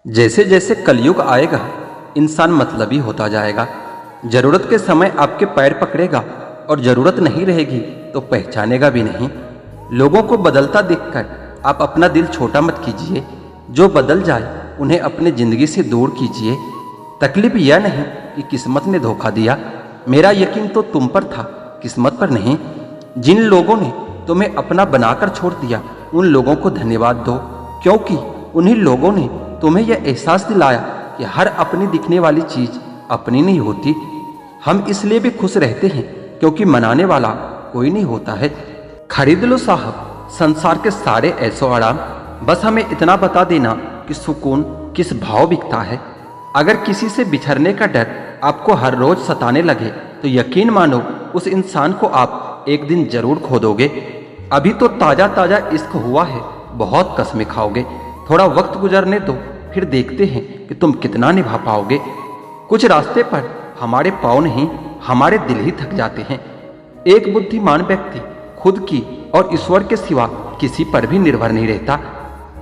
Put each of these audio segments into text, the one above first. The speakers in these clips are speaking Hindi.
जैसे जैसे कलयुग आएगा इंसान मतलबी होता जाएगा। जरूरत के समय आपके पैर पकड़ेगा और जरूरत नहीं रहेगी तो पहचानेगा भी नहीं। लोगों को बदलता देखकर आप अपना दिल छोटा मत कीजिए। जो बदल जाए उन्हें अपने जिंदगी से दूर कीजिए। तकलीफ यह नहीं कि किस्मत ने धोखा दिया, मेरा यकीन तो तुम पर था, किस्मत पर नहीं। जिन लोगों ने तुम्हें अपना बनाकर छोड़ दिया उन लोगों को धन्यवाद दो, क्योंकि उन्हीं लोगों ने तुम्हें यह एहसास दिलाया कि हर अपनी दिखने वाली चीज अपनी नहीं होती। हम इसलिए भी खुश रहते हैं क्योंकि मनाने वाला कोई नहीं होता है। खरीद लो साहब संसार के सारे ऐसो आराम, बस हमें इतना बता देना कि सुकून किस भाव बिकता है। अगर किसी से बिछड़ने का डर आपको हर रोज सताने लगे तो यकीन मानो उस इंसान को आप एक दिन जरूर खो दोगे। अभी तो ताजा ताजा इश्क हुआ है, बहुत कसमें खाओगे। थोड़ा वक्त गुजरने दो, फिर देखते हैं कि तुम कितना निभा पाओगे। कुछ रास्ते पर हमारे पाँव नहीं हमारे दिल ही थक जाते हैं। एक बुद्धिमान व्यक्ति खुद की और ईश्वर के सिवा किसी पर भी निर्भर नहीं रहता।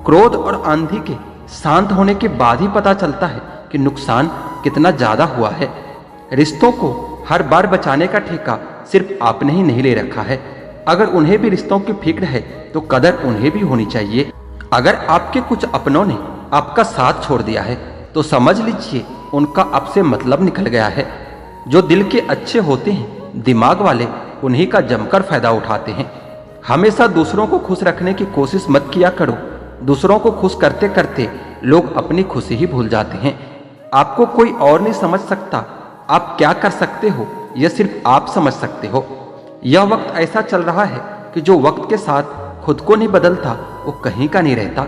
क्रोध और आंधी के शांत होने के बाद ही पता चलता है कि नुकसान कितना ज्यादा हुआ है। रिश्तों को हर बार बचाने का ठेका सिर्फ आपने ही नहीं ले रखा है। अगर उन्हें भी रिश्तों की फिक्र है तो कदर उन्हें भी होनी चाहिए। अगर आपके कुछ अपनों ने आपका साथ छोड़ दिया है तो समझ लीजिए उनका आपसे मतलब निकल गया है। जो दिल के अच्छे होते हैं दिमाग वाले उन्हीं का जमकर फायदा उठाते हैं। हमेशा दूसरों को खुश रखने की कोशिश मत किया करो। दूसरों को खुश करते करते लोग अपनी खुशी ही भूल जाते हैं। आपको कोई और नहीं समझ सकता। आप क्या कर सकते हो यह सिर्फ आप समझ सकते हो। यह वक्त ऐसा चल रहा है कि जो वक्त के साथ खुद को नहीं बदलता वो कहीं का नहीं रहता।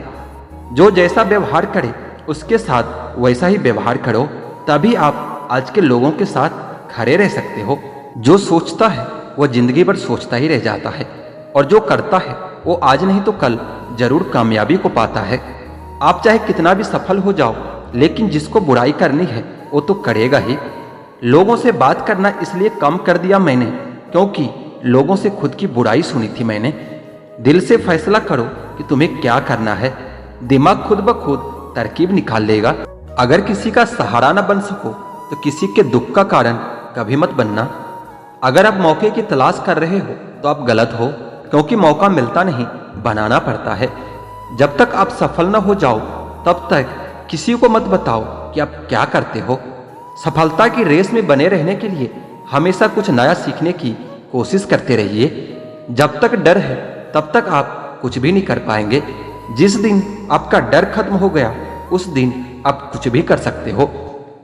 जो जैसा व्यवहार करे उसके साथ वैसा ही व्यवहार करो, तभी आप आज के लोगों के साथ खड़े रह सकते हो। जो सोचता है वह जिंदगी भर सोचता ही रह जाता है, और जो करता है वो आज नहीं तो कल जरूर कामयाबी को पाता है। आप चाहे कितना भी सफल हो जाओ, लेकिन जिसको बुराई करनी है वो तो करेगा ही। लोगों से बात करना इसलिए कम कर दिया मैंने क्योंकि लोगों से खुद की बुराई सुनी थी मैंने। दिल से फैसला करो कि तुम्हें क्या करना है, दिमाग खुद ब खुद तरकीब निकाल लेगा। अगर किसी का सहारा न बन सको तो किसी के दुख का कारण कभी मत बनना। अगर आप मौके की तलाश कर रहे हो तो आप गलत हो, क्योंकि मौका मिलता नहीं बनाना पड़ता है। जब तक आप सफल न हो जाओ तब तक किसी को मत बताओ कि आप क्या करते हो। सफलता की रेस में बने रहने के लिए हमेशा कुछ नया सीखने की कोशिश करते रहिए। जब तक डर है तब तक आप कुछ भी नहीं कर पाएंगे। जिस दिन आपका डर खत्म हो गया उस दिन आप कुछ भी कर सकते हो।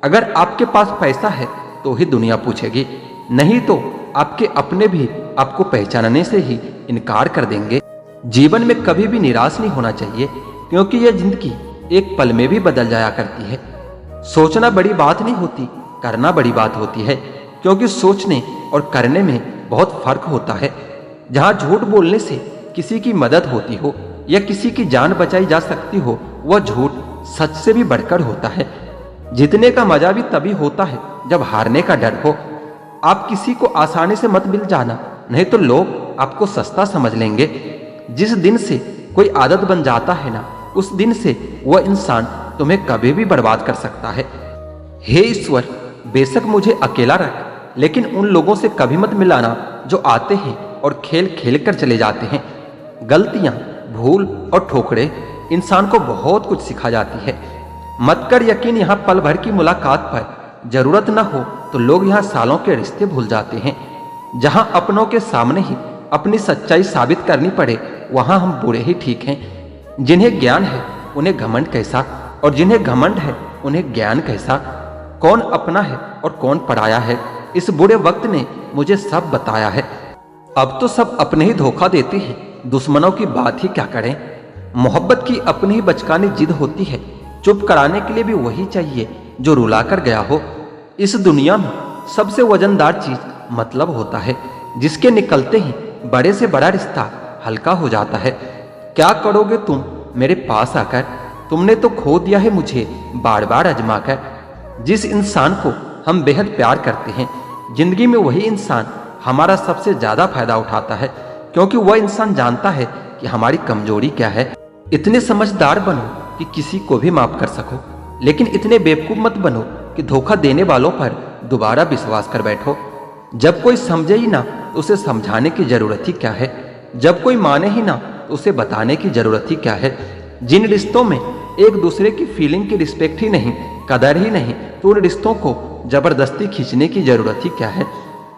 अगर आपके पास पैसा है तो ही दुनिया पूछेगी, नहीं तो आपके अपने भी आपको पहचानने से ही इनकार कर देंगे। जीवन में कभी भी निराश नहीं होना चाहिए, क्योंकि यह जिंदगी एक पल में भी बदल जाया करती है। सोचना बड़ी बात नहीं होती, करना बड़ी बात होती है, क्योंकि सोचने और करने में बहुत फर्क होता है। जहां झूठ बोलने से किसी की मदद होती हो या किसी की जान बचाई जा सकती हो, वह झूठ सच से भी बढ़कर होता है। जीतने का मजा भी तभी होता है जब हारने का डर हो। आप किसी को आसानी से मत मिल जाना, नहीं तो लोग आपको सस्ता समझ लेंगे। जिस दिन से कोई आदत बन जाता है ना, उस दिन से वह इंसान तुम्हें कभी भी बर्बाद कर सकता है। हे ईश्वर, बेशक मुझे अकेला रख, लेकिन उन लोगों से कभी मत मिलाना जो आते हैं और खेल खेल कर चले जाते हैं। गलतियां, भूल और ठोकरें इंसान को बहुत कुछ सिखा जाती है। मत कर यकीन यहाँ पल भर की मुलाकात पर, जरूरत न हो तो लोग यहाँ सालों के रिश्ते भूल जाते हैं। जहाँ अपनों के सामने ही अपनी सच्चाई साबित करनी पड़े वहाँ हम बुरे ही ठीक हैं। जिन्हें ज्ञान है उन्हें घमंड कैसा, और जिन्हें घमंड है उन्हें ज्ञान कैसा। कौन अपना है और कौन पराया है, इस बुरे वक्त ने मुझे सब बताया है। अब तो सब अपने ही धोखा देते हैं, दुश्मनों की बात ही क्या करें। मोहब्बत की अपनी ही बचकानी जिद होती है, चुप कराने के लिए भी वही चाहिए जो रुला कर गया हो। इस दुनिया में सबसे वजनदार चीज मतलब होता है, जिसके निकलते ही बड़े से बड़ा रिश्ता हल्का हो जाता है। क्या करोगे तुम मेरे पास आकर, तुमने तो खो दिया है मुझे बार बार आजमा कर। जिस इंसान को हम बेहद प्यार करते हैं, जिंदगी में वही इंसान हमारा सबसे ज्यादा फायदा उठाता है, क्योंकि वह इंसान जानता है कि हमारी कमजोरी क्या है। इतने समझदार बनो कि किसी को भी माफ कर सको, लेकिन इतने बेवकूफ़ मत बनो कि धोखा देने वालों पर दोबारा विश्वास कर बैठो। जब कोई समझे ही ना तो उसे समझाने की ज़रूरत ही क्या है। जब कोई माने ही ना तो उसे बताने की ज़रूरत ही क्या है। जिन रिश्तों में एक दूसरे की फीलिंग की रिस्पेक्ट ही नहीं, कदर ही नहीं, तो उन रिश्तों को ज़बरदस्ती खींचने की ज़रूरत ही क्या है।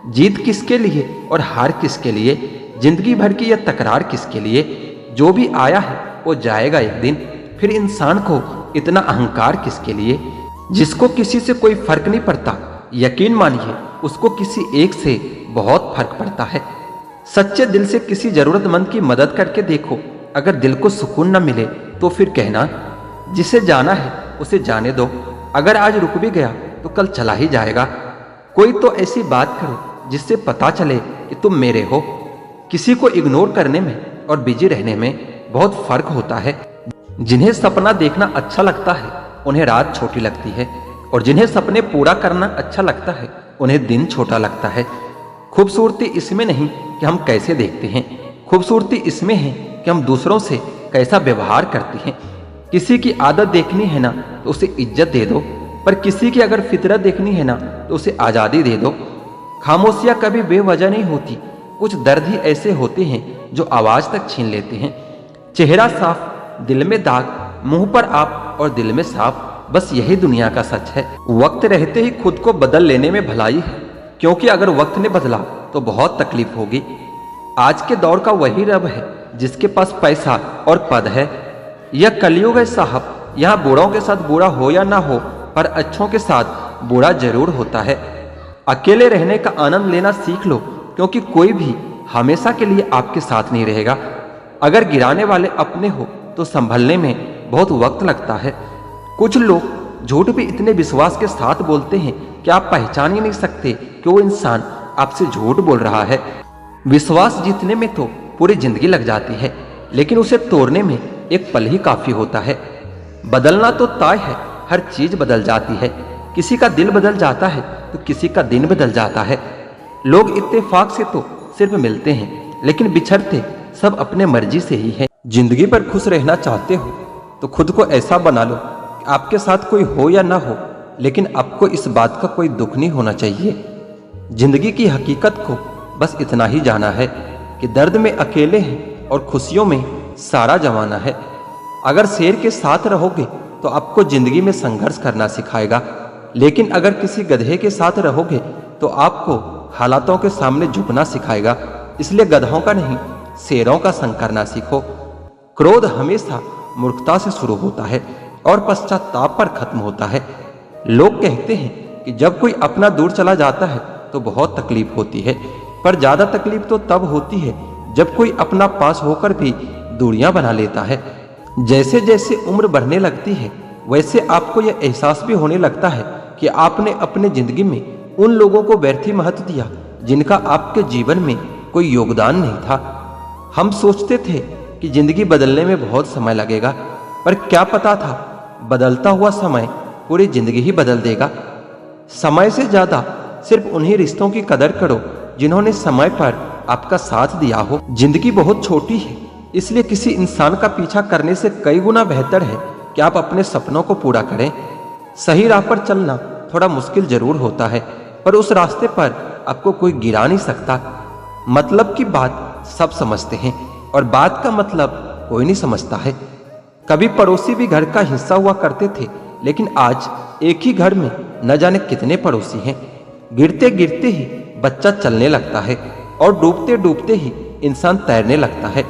जीत किसके लिए और हार किसके लिए, जिंदगी भर की यह तकरार किसके लिए। जो भी आया है वो जाएगा एक दिन, फिर इंसान को इतना अहंकार किसके लिए। जिसको किसी से कोई फर्क नहीं पड़ता, यकीन मानिए उसको किसी एक से बहुत फर्क पड़ता है। सच्चे दिल से किसी जरूरतमंद की मदद करके देखो, अगर दिल को सुकून न मिले तो फिर कहना जिसे जाना है उसे जाने दो। अगर आज रुक भी गया तो कल चला ही जाएगा। कोई तो ऐसी बात करो जिससे पता चले कि तुम मेरे हो। किसी को इग्नोर करने में और बिजी रहने में बहुत फर्क होता है। जिन्हें सपना देखना अच्छा लगता है उन्हें रात छोटी लगती है, और जिन्हें सपने पूरा करना अच्छा लगता है उन्हें दिन छोटा लगता है। खूबसूरती इसमें नहीं कि हम कैसे देखते हैं, खूबसूरती इसमें है कि हम दूसरों से कैसा व्यवहार करते हैं। किसी की आदत देखनी है ना तो उसे इज्जत दे दो, पर किसी की अगर फितरत देखनी है ना तो उसे आज़ादी दे दो। खामोशियाँ कभी बेवजह नहीं होती, कुछ दर्द ही ऐसे होते हैं जो आवाज़ तक छीन लेते हैं। चेहरा साफ, दिल में दाग, मुंह पर आप और दिल में साफ, बस यही दुनिया का सच है। वक्त रहते ही खुद को बदल लेने में भलाई है, क्योंकि अगर वक्त ने बदला तो बहुत तकलीफ होगी। आज के दौर का वही रब है जिसके पास पैसा और पद है। यह कलयुग है साहब, यहाँ बूढ़ों के साथ बुरा हो या ना हो, पर अच्छों के साथ बुरा जरूर होता है। अकेले रहने का आनंद लेना सीख लो, क्योंकि कोई भी हमेशा के लिए आपके साथ नहीं रहेगा। अगर गिराने वाले अपने हो तो संभलने में बहुत वक्त लगता है। कुछ लोग झूठ भी इतने विश्वास के साथ बोलते हैं कि आप पहचान ही नहीं सकते कि वो इंसान आपसे झूठ बोल रहा है। विश्वास जीतने में तो पूरी जिंदगी लग जाती है, लेकिन उसे तोड़ने में एक पल ही काफी होता है। बदलना तो तय है, हर चीज बदल जाती है। किसी का दिल बदल जाता है तो किसी का दिन बदल जाता है। लोग इत्तेफाक से तो सिर्फ मिलते हैं, लेकिन बिछड़ते सब अपने मर्जी से ही है। जिंदगी पर खुश रहना चाहते हो तो खुद को ऐसा बना लो कि आपके साथ कोई हो या ना हो, लेकिन आपको इस बात का कोई दुख नहीं होना चाहिए। जिंदगी की हकीकत को बस इतना ही जाना है कि दर्द में अकेले हैं और खुशियों में सारा जमाना है। अगर शेर के साथ रहोगे तो आपको जिंदगी में संघर्ष करना सिखाएगा, लेकिन अगर किसी गधे के साथ रहोगे तो आपको हालातों के सामने झुकना सिखाएगा। इसलिए गधों का नहीं, शेरों का संग करना सीखो। क्रोध हमेशा मूर्खता से शुरू होता है और पश्चाताप पर खत्म होता है। लोग कहते हैं कि जब कोई अपना दूर चला जाता है तो बहुत तकलीफ होती है, पर ज्यादा तकलीफ तो तब होती है जब कोई अपना पास होकर भी दूरियां बना लेता है। जैसे जैसे उम्र बढ़ने लगती है वैसे आपको यह एहसास भी होने लगता है कि आपने अपने जिंदगी में उन लोगों को व्यर्थ ही महत्व दिया जिनका आपके जीवन में कोई योगदान नहीं था। हम सोचते थे कि जिंदगी बदलने में बहुत समय लगेगा, पर क्या पता था बदलता हुआ समय पूरी जिंदगी ही बदल देगा। समय से ज्यादा सिर्फ उन्हीं रिश्तों की कदर करो जिन्होंने समय पर आपका साथ दिया हो। जिंदगी बहुत छोटी है, इसलिए किसी इंसान का पीछा करने से कई गुना बेहतर है कि आप अपने सपनों को पूरा करें। सही राह पर चलना थोड़ा मुश्किल जरूर होता है, पर उस रास्ते पर आपको कोई गिरा नहीं सकता। मतलब की बात सब समझते हैं और बात का मतलब कोई नहीं समझता है। कभी पड़ोसी भी घर का हिस्सा हुआ करते थे, लेकिन आज एक ही घर में न जाने कितने पड़ोसी हैं। गिरते गिरते ही बच्चा चलने लगता है और डूबते डूबते ही इंसान तैरने लगता है।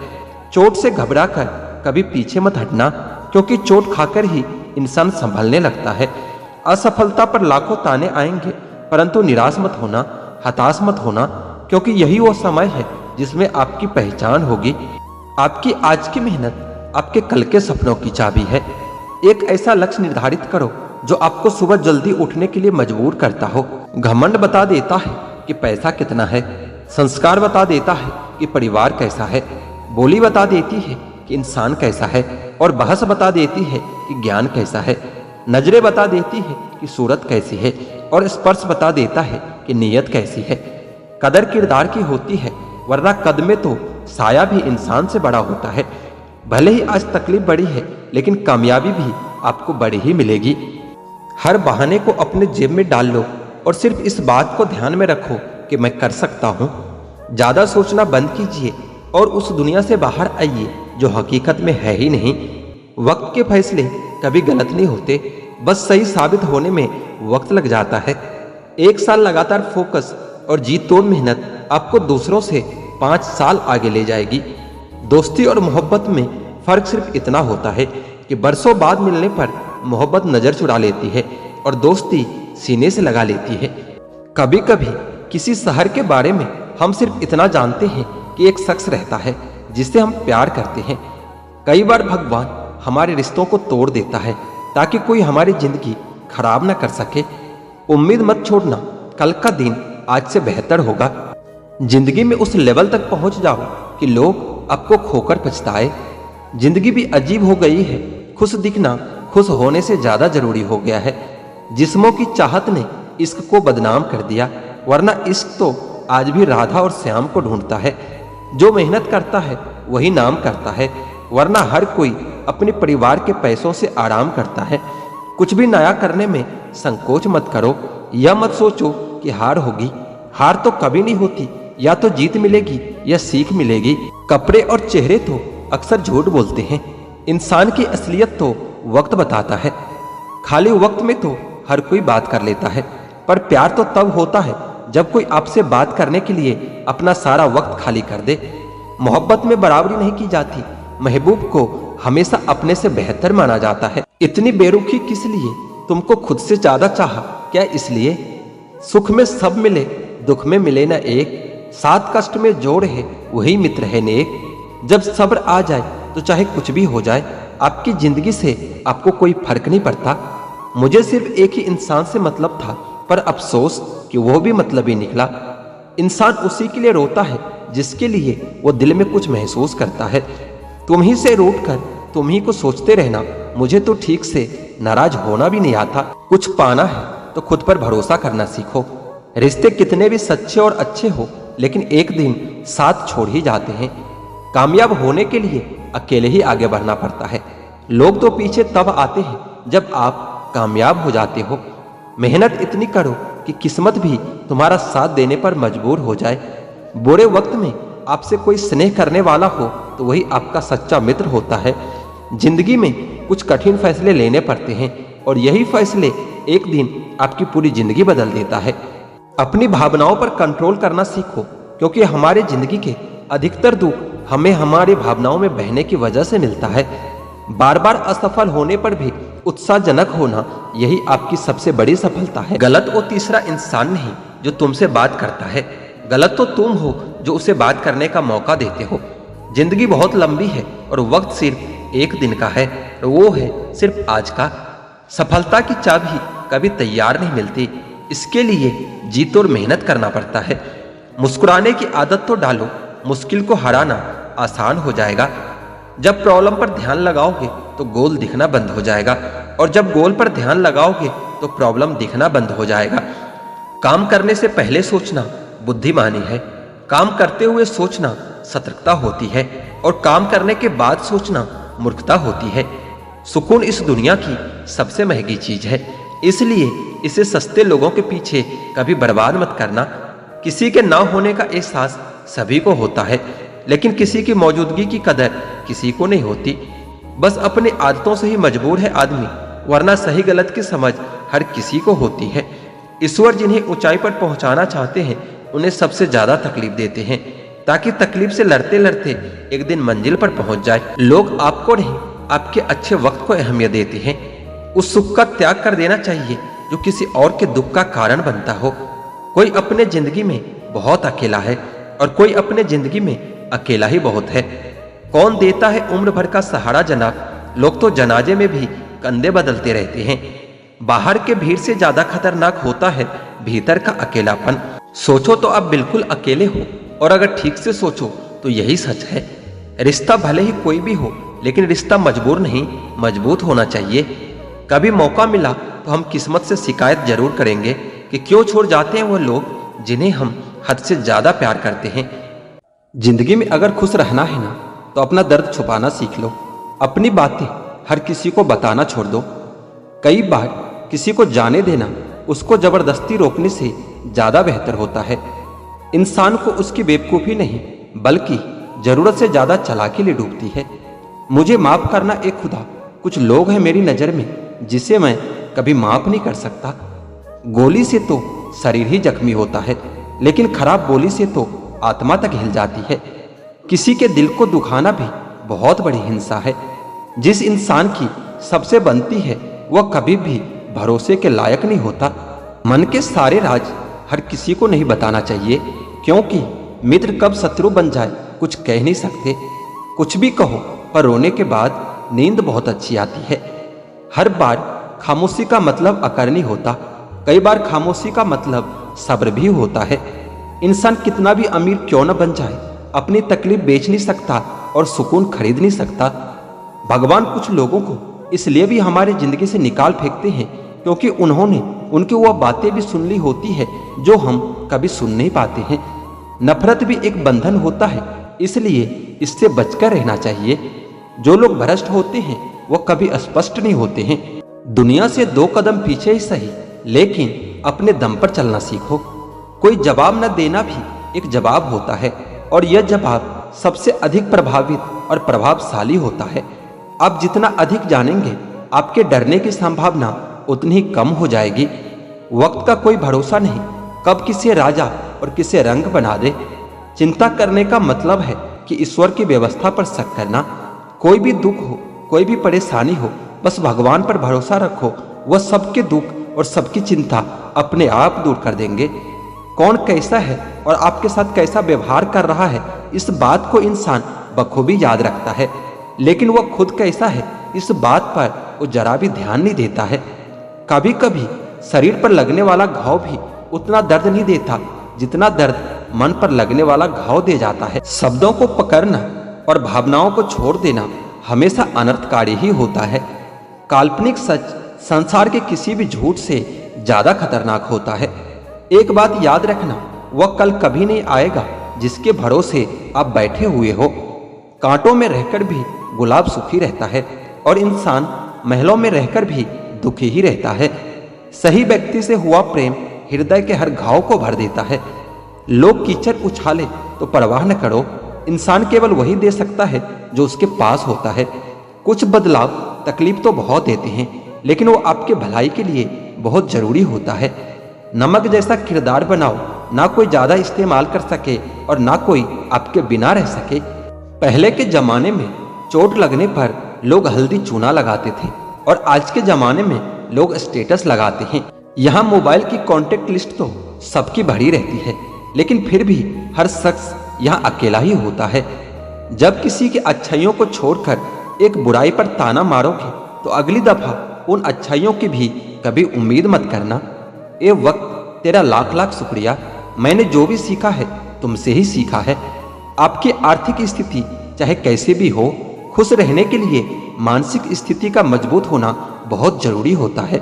चोट से घबराकर कभी पीछे मत हटना, क्योंकि चोट खाकर ही इंसान संभलने लगता है। असफलता पर लाखों ताने आएंगे, परंतु निराश मत होना, हताश मत होना, क्योंकि यही वो समय है जिसमें आपकी पहचान होगी। आपकी आज की मेहनत आपके कल के सपनों की चाबी है। एक ऐसा लक्ष्य निर्धारित करो जो आपको सुबह जल्दी उठने के लिए मजबूर करता हो। घमंड बता देता है कि पैसा कितना है, संस्कार बता देता है कि परिवार कैसा है, बोली बता देती है कि इंसान कैसा है, और बहस बता देती है कि ज्ञान कैसा है। नजरें बता देती है कि सूरत कैसी है, और स्पर्श बता देता है कि नीयत कैसी है। कदर किरदार की होती है, वरना कद में तो साया भी इंसान से बड़ा होता है। भले ही आज तकलीफ बड़ी है, लेकिन कामयाबी भी आपको बड़ी ही मिलेगी। हर बहाने को अपने जेब में डाल लो और सिर्फ इस बात को ध्यान में रखो कि मैं कर सकता हूँ। ज़्यादा सोचना बंद कीजिए और उस दुनिया से बाहर आइए जो हकीकत में है ही नहीं। वक्त के फैसले कभी गलत नहीं होते, बस सही साबित होने में वक्त लग जाता है। 1 साल लगातार फोकस और जी तोड़ मेहनत आपको दूसरों से 5 साल आगे ले जाएगी। दोस्ती और मोहब्बत में फर्क सिर्फ इतना होता है कि बरसों बाद मिलने पर मोहब्बत नजर चुरा लेती है और दोस्ती सीने से लगा लेती है। कभी कभी किसी शहर के बारे में हम सिर्फ इतना जानते हैं कि एक शख्स रहता है जिससे हम प्यार करते हैं। कई बार भगवान हमारे रिश्तों को तोड़ देता है ताकि कोई हमारी जिंदगी खराब ना कर सके। उम्मीद मत छोड़ना, कल का दिन आज से बेहतर होगा। जिंदगी में उस लेवल तक पहुंच जाओ कि लोग आपको खोकर पछताए। जिंदगी भी अजीब हो गई है, खुश दिखना खुश होने से ज्यादा जरूरी हो गया है। जिस्मों की चाहत ने इश्क को बदनाम कर दिया, वरना इश्क तो आज भी राधा और श्याम को ढूंढता है। जो मेहनत करता है वही नाम करता है, वरना हर कोई अपने परिवार के पैसों से आराम करता है। कुछ भी नया करने में संकोच मत करो, या मत सोचो कि हार होगी। हार तो कभी नहीं होती, या तो जीत मिलेगी या सीख मिलेगी। कपड़े और चेहरे तो अक्सर झूठ बोलते हैं, इंसान की असलियत तो वक्त बताता है। खाली वक्त में तो हर कोई बात कर लेता है, पर प्यार तो तब होता है जब कोई आपसे बात करने के लिए अपना सारा वक्त खाली कर दे। मोहब्बत में बराबरी नहीं की जाती, महबूब को हमेशा अपने से बेहतर माना जाता है। इतनी बेरुखी किस लिए? तुमको खुद से ज्यादा चाहा क्या इसलिए? सुख में सब मिले, दुख में मिले न एक, साथ कष्ट में जोड़ है वही मित्र है नेक। जब सब्र आ जाए तो चाहे कुछ भी हो जाए, आपकी जिंदगी से आपको कोई फर्क नहीं पड़ता। मुझे सिर्फ एक ही इंसान से मतलब था, पर अफसोस कि वो भी मतलब ही निकला। इंसान उसी के लिए रोता है जिसके लिए वो दिल में कुछ महसूस करता है। तुम ही से रूठ कर तुम ही को सोचते रहना, मुझे तो ठीक से नाराज होना भी नहीं आता। कुछ पाना है तो खुद पर भरोसा करना सीखो। रिश्ते कितने भी सच्चे और अच्छे हो, लेकिन एक दिन साथ छोड़ ही जाते हैं। कामयाब होने के लिए अकेले ही आगे बढ़ना पड़ता है। लोग तो पीछे तब आते हैं जब आप कामयाब हो जाते हो। मेहनत इतनी करो कि किस्मत भी तुम्हारा साथ देने पर मजबूर हो जाए। बुरे वक्त में आपसे कोई स्नेह करने वाला हो तो वही आपका सच्चा मित्र होता है। जिंदगी में कुछ कठिन फैसले लेने पड़ते हैं और यही फैसले एक दिन आपकी पूरी जिंदगी बदल देता है। अपनी भावनाओं पर कंट्रोल करना सीखो, क्योंकि हमारे जिंदगी के अधिकतर दुख हमें हमारी भावनाओं में बहने की वजह से मिलता है। बार बार असफल होने पर भी उत्साहजनक होना, यही आपकी सबसे बड़ी सफलता है। गलत वो तीसरा इंसान नहीं जो तुमसे बात करता है, गलत तो तुम हो जो उसे बात करने का मौका देते हो। जिंदगी बहुत लंबी है और वक्त सिर्फ एक दिन का है, वो है सिर्फ आज का। सफलता की चाबी कभी तैयार नहीं मिलती, इसके लिए जीत और मेहनत करना पड़ता है। मुस्कुराने की आदत तो डालो, मुश्किल को हराना आसान हो जाएगा। जब प्रॉब्लम पर ध्यान लगाओगे तो गोल दिखना बंद हो जाएगा, और जब गोल पर ध्यान लगाओगे तो प्रॉब्लम दिखना बंद हो जाएगा। काम करने से पहले सोचना बुद्धिमानी है, काम करते हुए सोचना सतर्कता होती है, और काम करने के बाद सोचना मूर्खता होती है। सुकून इस दुनिया की सबसे महंगी चीज है, इसलिए इसे सस्ते लोगों के पीछे कभी बर्बाद मत करना। किसी के ना होने का एहसास सभी को होता है, लेकिन किसी की मौजूदगी की कदर किसी को नहीं होती। बस अपनी आदतों से ही मजबूर है आदमी, वरना सही गलत की समझ हर किसी को होती है। ईश्वर जिन्हें ऊंचाई पर पहुंचाना चाहते हैं उन्हें सबसे ज्यादा तकलीफ देते हैं, ताकि तकलीफ से लड़ते लड़ते एक दिन मंजिल पर पहुंच जाए। लोग आपको नहीं, आपके अच्छे वक्त को अहमियत देते हैं। उस सुख का त्याग कर देना चाहिए जो किसी और के दुख का कारण बनता हो। कोई अपने जिंदगी में बहुत अकेला है और कोई अपने जिंदगी में अकेला ही बहुत है। कौन देता है उम्र भर का सहारा जनाब, लोग तो जनाजे में भी कंधे बदलते रहते हैं। बाहर के भीड़ से ज्यादा खतरनाक होता है भीतर का अकेलापन। सोचो तो आप बिल्कुल अकेले हो, और अगर ठीक से सोचो तो यही सच है। रिश्ता भले ही कोई भी हो, लेकिन रिश्ता मजबूर नहीं, मजबूत होना चाहिए। कभी मौका मिला तो हम किस्मत से शिकायत जरूर करेंगे कि क्यों छोड़ जाते हैं वो लोग जिन्हें हम हद से ज्यादा प्यार करते हैं। जिंदगी में अगर खुश रहना है ना, तो अपना दर्द छुपाना सीख लो। अपनी बातें हर किसी को बताना छोड़ दो। कई बार किसी को जाने देना उसको जबरदस्ती रोकने से ज्यादा बेहतर होता है। इंसान को उसकी बेवकूफी नहीं बल्कि जरूरत से ज्यादा चालाकी ले डूबती है। मुझे माफ करना ए खुदा, कुछ लोग हैं मेरी नजर में जिसे मैं कभी माफ नहीं कर सकता। गोली से तो शरीर ही जख्मी होता है, लेकिन खराब बोली से तो आत्मा तक हिल जाती है। किसी के दिल को दुखाना भी बहुत बड़ी हिंसा है। जिस इंसान की सबसे बनती है वह कभी भी भरोसे के लायक नहीं होता। मन के सारे राज हर किसी को नहीं बताना चाहिए, क्योंकि मित्र कब शत्रु बन जाए कुछ कह नहीं सकते। कुछ भी कहो पर रोने के बाद नींद बहुत अच्छी आती है। हर बार खामोशी का मतलब अकरनी होता, कई बार खामोशी का मतलब सब्र भी होता है। इंसान कितना भी अमीर क्यों न बन जाए, अपनी तकलीफ बेच नहीं सकता और सुकून खरीद नहीं सकता। भगवान कुछ लोगों को इसलिए भी हमारी जिंदगी से निकाल फेंकते हैं क्योंकि उन्होंने उनकी वह बातें भी सुन ली होती है जो हम कभी सुन नहीं पाते हैं। नफरत भी एक बंधन होता है, इसलिए इससे बचकर रहना चाहिए। जो लोग भ्रष्ट होते हैं वह कभी स्पष्ट नहीं होते हैं। दुनिया से 2 कदम पीछे ही सही, लेकिन अपने दम पर चलना सीखो। कोई जवाब न देना भी एक जवाब होता है, और यह जवाब सबसे अधिक प्रभावित और प्रभावशाली होता है। आप जितना अधिक जानेंगे आपके डरने की संभावना उतनी ही कम हो जाएगी। वक्त का कोई भरोसा नहीं, कब किसे राजा और किसे रंग बना दे। चिंता करने का मतलब है कि ईश्वर की व्यवस्था पर शक करना। कोई भी दुख हो, कोई भी परेशानी हो, बस भगवान पर भरोसा रखो, वह सबके दुख और सबकी चिंता अपने आप दूर कर देंगे। कौन कैसा है और आपके साथ कैसा व्यवहार कर रहा है, इस बात को इंसान बखूबी याद रखता है, लेकिन वह खुद कैसा है इस बात पर वो जरा भी ध्यान नहीं देता है। कभी कभी शरीर पर लगने वाला घाव भी उतना दर्द नहीं देता जितना दर्द मन पर लगने वाला घाव दे जाता है। शब्दों को पकड़ना और भावनाओं को छोड़ देना हमेशा अनर्थकारी ही होता है। काल्पनिक सच संसार के किसी भी झूठ से ज्यादा खतरनाक होता है। एक बात याद रखना, वह कल कभी नहीं आएगा जिसके भरोसे आप बैठे हुए हो। कांटों में रहकर भी गुलाब सुखी रहता है और इंसान महलों में रहकर भी दुखी ही रहता है। सही व्यक्ति से हुआ प्रेम हृदय के हर घाव को भर देता है। लोग कीचड़ उछाले तो परवाह न करो, इंसान केवल वही दे सकता है जो उसके पास होता है। कुछ बदलाव तकलीफ तो बहुत देते हैं, लेकिन वो आपके भलाई के लिए बहुत जरूरी होता है। नमक जैसा किरदार बनाओ, ना कोई ज्यादा इस्तेमाल कर सके और ना कोई आपके बिना रह सके। पहले के जमाने में चोट लगने पर लोग हल्दी चूना लगाते थे और आज के जमाने में लोग स्टेटस लगाते हैं। यहाँ मोबाइल की कांटेक्ट लिस्ट तो सबकी भरी रहती है, लेकिन फिर भी हर शख्स यहाँ अकेला ही होता है। जब किसी की अच्छाइयों को छोड़कर एक बुराई पर ताना मारोगे तो अगली दफा उन अच्छाइयों की भी कभी उम्मीद मत करना। ए वक्त, तेरा लाख लाख शुक्रिया। मैंने जो भी सीखा है तुमसे ही सीखा है। आपकी आर्थिक स्थिति चाहे कैसे भी हो, खुश रहने के लिए मानसिक स्थिति का मजबूत होना बहुत जरूरी होता है।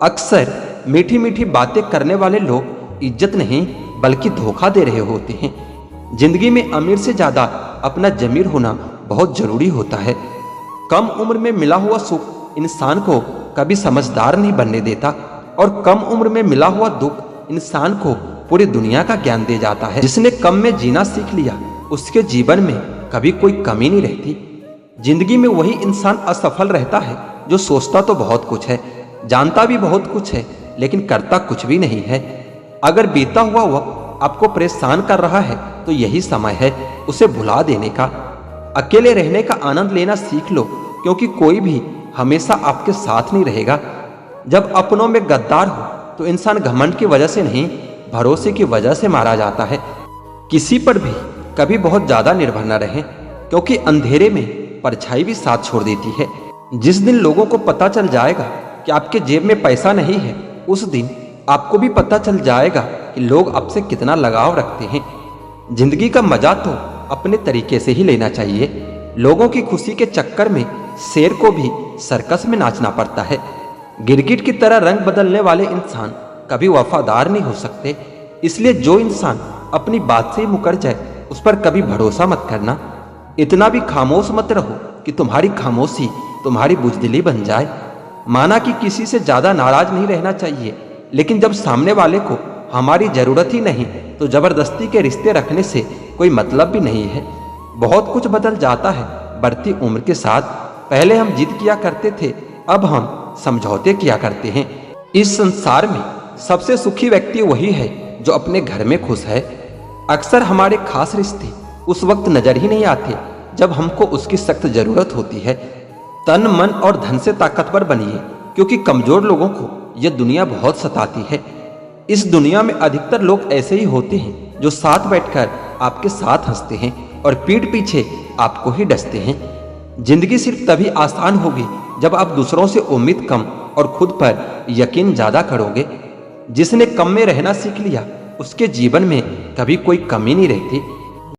अक्सर मीठी मीठी बातें करने वाले लोग इज्जत नहीं बल्कि धोखा दे रहे होते हैं। जिंदगी में अमीर से ज्यादा अपना जमीर होना बहुत जरूरी होता है। कम उम्र में मिला हुआ सुख इंसान को कभी समझदार नहीं बनने देता, और कम उम्र में मिला हुआ दुख इंसान को पूरी दुनिया का ज्ञान दे जाता है। जिसने कम में जीना सीख लिया उसके जीवन में कभी कोई कमी नहीं रहती। जिंदगी में वही इंसान असफल रहता है जो सोचता तो बहुत कुछ है, जानता भी बहुत कुछ है, लेकिन करता कुछ भी नहीं है। अगर बीता हुआ वक्त आपको परेशान कर रहा है तो यही समय है उसे भुला देने का। अकेले रहने का आनंद लेना सीख लो, क्योंकि कोई भी हमेशा आपके साथ नहीं रहेगा। जब अपनों में गद्दार हो तो इंसान घमंड की वजह से नहीं, भरोसे की वजह से मारा जाता है। किसी पर भी कभी बहुत ज्यादा निर्भर न रहें, क्योंकि अंधेरे में परछाई भी साथ छोड़ देती है। जिस दिन लोगों को पता चल जाएगा कि आपके जेब में पैसा नहीं है, उस दिन आपको भी पता चल जाएगा कि लोग आपसे कितना लगाव रखते हैं। जिंदगी का मजा तो अपने तरीके से ही लेना चाहिए। लोगों की खुशी के चक्कर में शेर को भी सर्कस में नाचना पड़ता है। गिरगिट की तरह रंग बदलने वाले इंसान कभी वफादार नहीं हो सकते। इसलिए जो इंसान अपनी बात से ही मुकर जाए उस पर कभी भरोसा मत करना। इतना भी खामोश मत रहो कि तुम्हारी खामोशी तुम्हारी बुजदिली बन जाए। माना कि किसी से ज़्यादा नाराज नहीं रहना चाहिए, लेकिन जब सामने वाले को हमारी ज़रूरत ही नहीं तो ज़बरदस्ती के रिश्ते रखने से कोई मतलब भी नहीं है। बहुत कुछ बदल जाता है बढ़ती उम्र के साथ। पहले हम जिद किया करते थे, अब हम समझौते किया करते हैं। इस संसार में सबसे सुखी व्यक्ति वही है जो अपने घर में खुश है। अक्सर हमारे खास रिश्ते उस वक्त नजर ही नहीं आते जब हमको उसकी सख्त जरूरत होती है। तन मन और धन से ताकतवर बनिए, क्योंकि कमजोर लोगों को यह दुनिया बहुत सताती है। इस दुनिया में अधिकतर लोग ऐसे ही होते हैं जो साथ बैठकर आपके साथ हंसते हैं और पीठ पीछे आपको ही डसते हैं। जिंदगी सिर्फ तभी आसान होगी जब आप दूसरों से उम्मीद कम और खुद पर यकीन ज्यादा करोगे। जिसने कम में रहना सीख लिया उसके जीवन में कभी कोई कमी नहीं रहती।